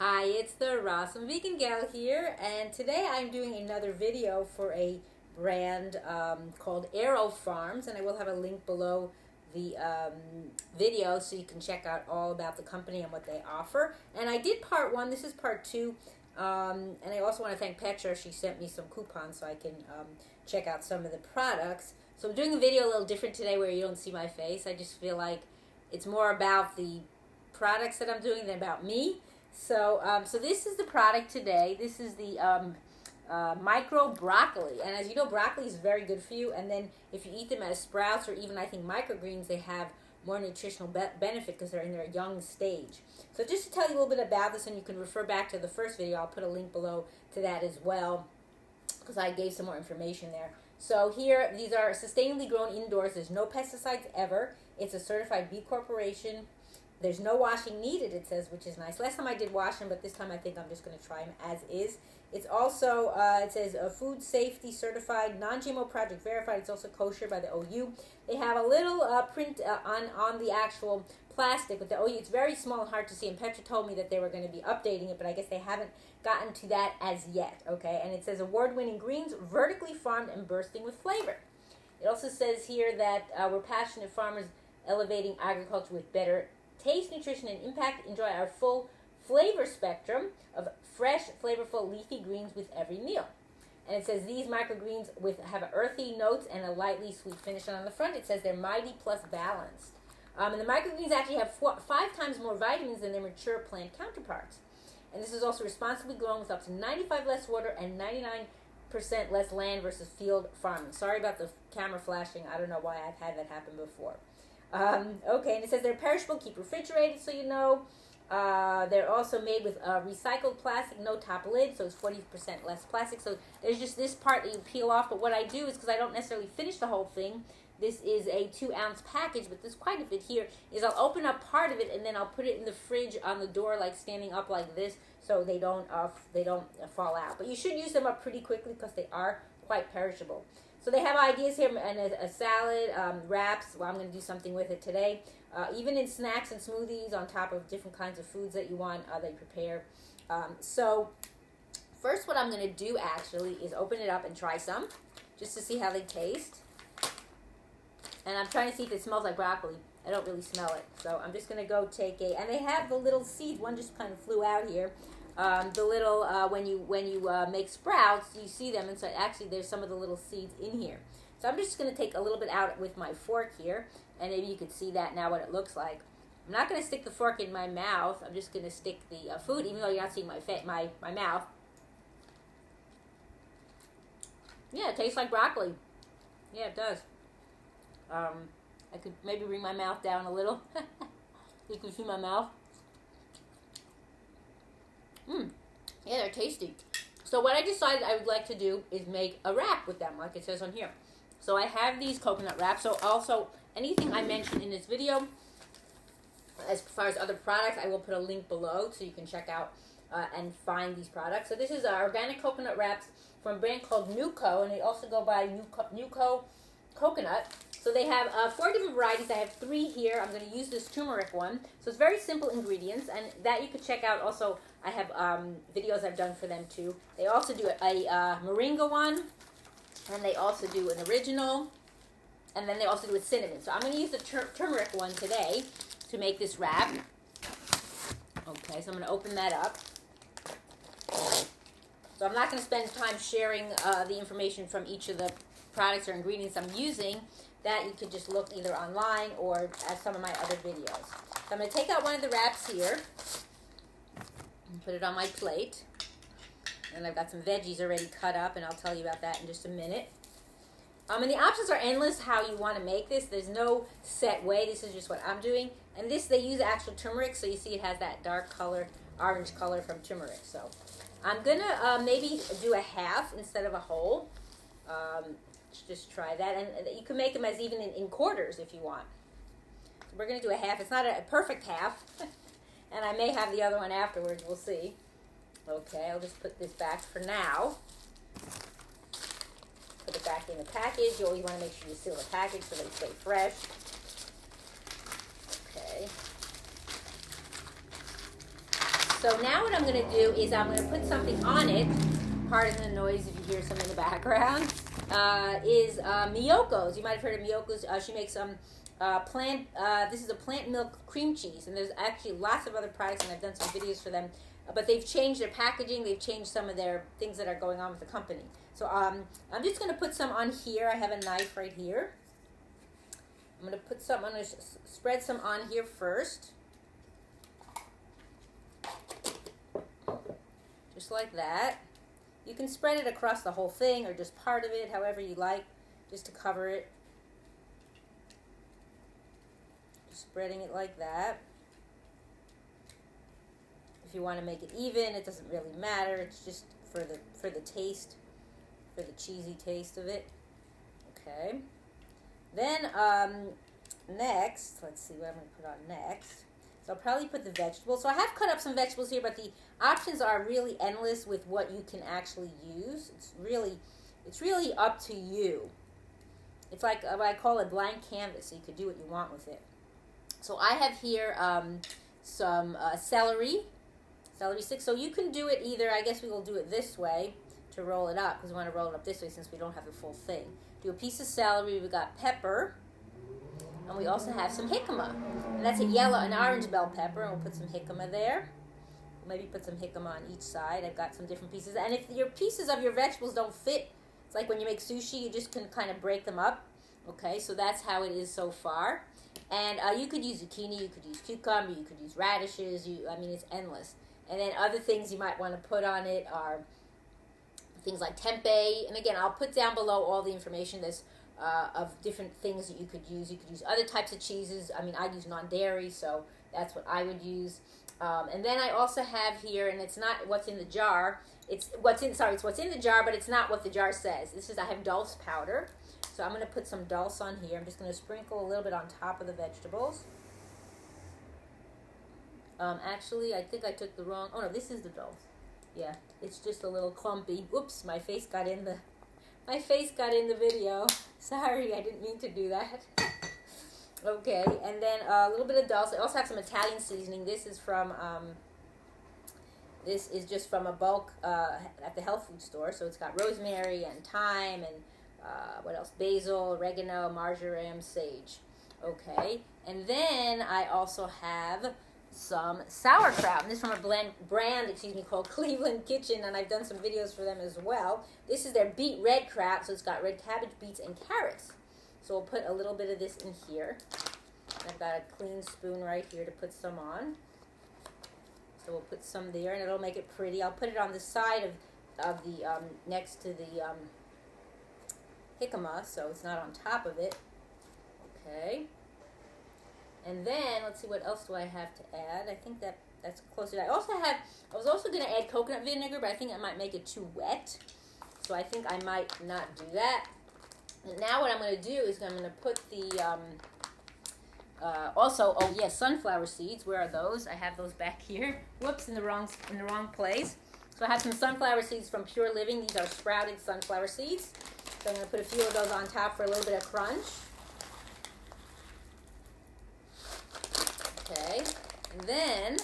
Hi, it's the Awesome Vegan Gal here, and today I'm doing another video for a brand called Aerofarms, and I will have a link below the video so you can check out all about the company and what they offer. And I did part one, this is part two, and I also want to thank Petra. She sent me some coupons so I can check out some of the products. So I'm doing a video a little different today where you don't see my face. I just feel like it's more about the products that I'm doing than about me. So this is the product today. This is the micro broccoli, and as you know, broccoli is very good for you. And then if you eat them as sprouts or even I think microgreens, they have more nutritional benefit because they're in their young stage. So just to tell you a little bit about this, and you can refer back to the first video, I'll put a link below to that as well because I gave some more information there. So here, these are sustainably grown indoors. There's no pesticides ever. It's a certified B Corporation. There's no washing needed, it says, which is nice. Last time I did wash them, but this time I think I'm just going to try them as is. It's also, it says, food safety certified, non-GMO project verified. It's also kosher by the OU. They have a little print on the actual plastic with the OU. It's very small and hard to see, and Petra told me that they were going to be updating it, but I guess they haven't gotten to that as yet, okay? And it says award-winning greens, vertically farmed and bursting with flavor. It also says here that we're passionate farmers elevating agriculture with better taste, nutrition, and impact. Enjoy our full flavor spectrum of fresh, flavorful, leafy greens with every meal. And it says these microgreens have earthy notes and a lightly sweet finish. And on the front, it says they're mighty plus balanced. And the microgreens actually have 5 times more vitamins than their mature plant counterparts. And this is also responsibly grown with up to 95% less water and 99% less land versus field farming. Sorry about the camera flashing. I don't know why I've had that happen before. Okay, and it says they're perishable, keep refrigerated, so you know. They're also made with recycled plastic, no top lid, so it's 40% less plastic. So there's just this part that you peel off, but what I do is, because I don't necessarily finish the whole thing, this is a 2-ounce package, but there's quite a bit here, is I'll open up part of it, and then I'll put it in the fridge on the door, like standing up like this, so they don't fall out. But you should use them up pretty quickly, because they are quite perishable. So they have ideas here, and a salad, wraps. Well, I'm going to do something with it today. Even in snacks and smoothies on top of different kinds of foods that you want, they prepare. So first what I'm going to do actually is open it up and try some, just to see how they taste. And I'm trying to see if it smells like broccoli. I don't really smell it. So I'm just going to go take and they have the little seeds. One just kind of flew out here. The little, when you make sprouts, you see them, and so actually there's some of the little seeds in here. So I'm just going to take a little bit out with my fork here, and maybe you could see that now what it looks like. I'm not going to stick the fork in my mouth. I'm just going to stick the food, even though you're not seeing my mouth. Yeah, it tastes like broccoli. Yeah, it does. I could maybe bring my mouth down a little. You can see my mouth. Yeah, they're tasty. So what I decided I would like to do is make a wrap with them, like it says on here. So I have these coconut wraps. So also, anything I mentioned in this video, as far as other products, I will put a link below so you can check out and find these products. So this is organic coconut wraps from a brand called Nuco, and they also go by Nuco Coconut. So they have 4 different varieties. I have 3 here. I'm going to use this turmeric one. So it's very simple ingredients, and that you could check out. Also, I have videos I've done for them too. They also do a moringa one, and they also do an original, and then they also do a cinnamon. So I'm going to use the turmeric one today to make this wrap. Okay, so I'm going to open that up. So I'm not going to spend time sharing the information from each of the products or ingredients I'm using. That you could just look either online or at some of my other videos. So I'm going to take out one of the wraps here and put it on my plate. And I've got some veggies already cut up, and I'll tell you about that in just a minute. And the options are endless how you want to make this. There's no set way. This is just what I'm doing. And this, they use actual turmeric, so you see it has that dark color, orange color from turmeric. So I'm going to maybe do a half instead of a whole. Just try that, and you can make them as even in quarters if you want. So we're going to do a half. It's not a perfect half, and I may have the other one afterwards. We'll see. Okay, I'll just put this back for now. Put it back in the package. You always want to make sure you seal the package so they stay fresh. Okay. So now what I'm going to do is I'm going to put something on it. Pardon the noise if you hear some in the background. Is Miyoko's. You might have heard of Miyoko's. She makes some this is a plant milk cream cheese, and there's actually lots of other products, and I've done some videos for them. But they've changed their packaging. They've changed some of their things that are going on with the company. So I'm just going to put some on here. I have a knife right here. I'm going to put some. I'm going to spread some on here first, just like that. You can spread it across the whole thing or just part of it, however you like, just to cover it. Just spreading it like that. If you want to make it even, it doesn't really matter. It's just for the taste, for the cheesy taste of it. Okay. Then next, let's see what I'm going to put on next. So I'll probably put the vegetables. So I have cut up some vegetables here, but the options are really endless with what you can actually use. It's really up to you. It's like what I call a blank canvas, so you could do what you want with it. So I have here some celery sticks. So you can do it either, I guess we will do it this way to roll it up, because we want to roll it up this way since we don't have the full thing. Do a piece of celery. We've got pepper. And we also have some jicama. And that's a yellow and orange bell pepper. And we'll put some jicama there. Maybe put some jicama on each side. I've got some different pieces. And if your pieces of your vegetables don't fit, it's like when you make sushi, you just can kind of break them up. Okay, so that's how it is so far. And you could use zucchini, you could use cucumber, you could use radishes. I mean, it's endless. And then other things you might want to put on it are things like tempeh. And again, I'll put down below all the information of different things that you could use. You could use other types of cheeses. I mean, I use non-dairy, so that's what I would use. And then I also have here, and it's not what's in the jar. It's what's in the jar, but it's not what the jar says. I have dulse powder. So I'm going to put some dulse on here. I'm just going to sprinkle a little bit on top of the vegetables. Actually, I think I took the wrong... Oh, no, this is the dulse. Yeah, it's just a little clumpy. Oops, my face got in the video. Sorry, I didn't mean to do that. Okay, and then a little bit of dulse. I also have some Italian seasoning. This is just from a bulk at the health food store. So it's got rosemary and thyme and what else? Basil, oregano, marjoram, sage. Okay, and then I also have some sauerkraut. And this is from a brand called Cleveland Kitchen, and I've done some videos for them as well. This is their beet red kraut, so it's got red cabbage, beets, and carrots. So we'll put a little bit of this in here. And I've got a clean spoon right here to put some on. So we'll put some there, and it'll make it pretty. I'll put it on the side of the next to the jicama, so it's not on top of it. Okay. And then, let's see, what else do I have to add? I think that's close to that. I was also going to add coconut vinegar, but I think I might make it too wet. So I think I might not do that. And now what I'm going to do is I'm going to put the, sunflower seeds. Where are those? I have those back here. Whoops, in the wrong place. So I have some sunflower seeds from Pure Living. These are sprouted sunflower seeds. So I'm going to put a few of those on top for a little bit of crunch. Okay, and then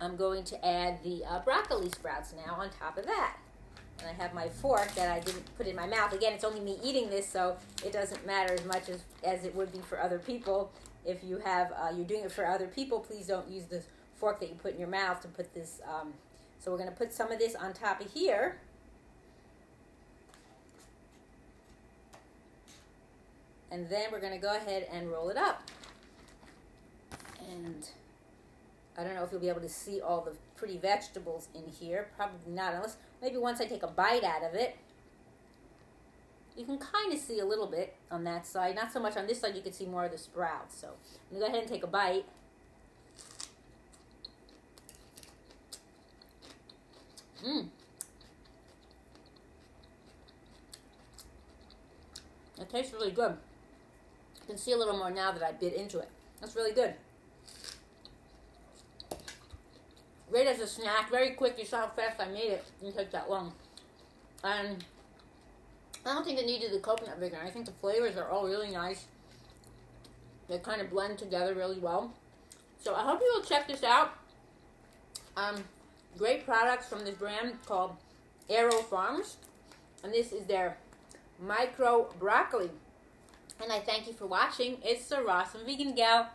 I'm going to add the broccoli sprouts now on top of that. And I have my fork that I didn't put in my mouth. Again, it's only me eating this, so it doesn't matter as much as it would be for other people. If you have, you're doing it for other people, please don't use the fork that you put in your mouth to put this. So we're going to put some of this on top of here. And then we're going to go ahead and roll it up. And I don't know if you'll be able to see all the pretty vegetables in here. Probably not, unless maybe once I take a bite out of it. You can kind of see a little bit on that side. Not so much on this side. You can see more of the sprouts. So I'm going to go ahead and take a bite. It tastes really good. You can see a little more now that I bit into it. That's really good. Great as a snack, very quick. You saw how fast I made it. Didn't take that long. And I don't think it needed the coconut vinegar. I think the flavors are all really nice. They kind of blend together really well. So I hope you will check this out. Great products from this brand called Aerofarms. And this is their micro broccoli. And I thank you for watching. It's the Awesome Vegan Gal.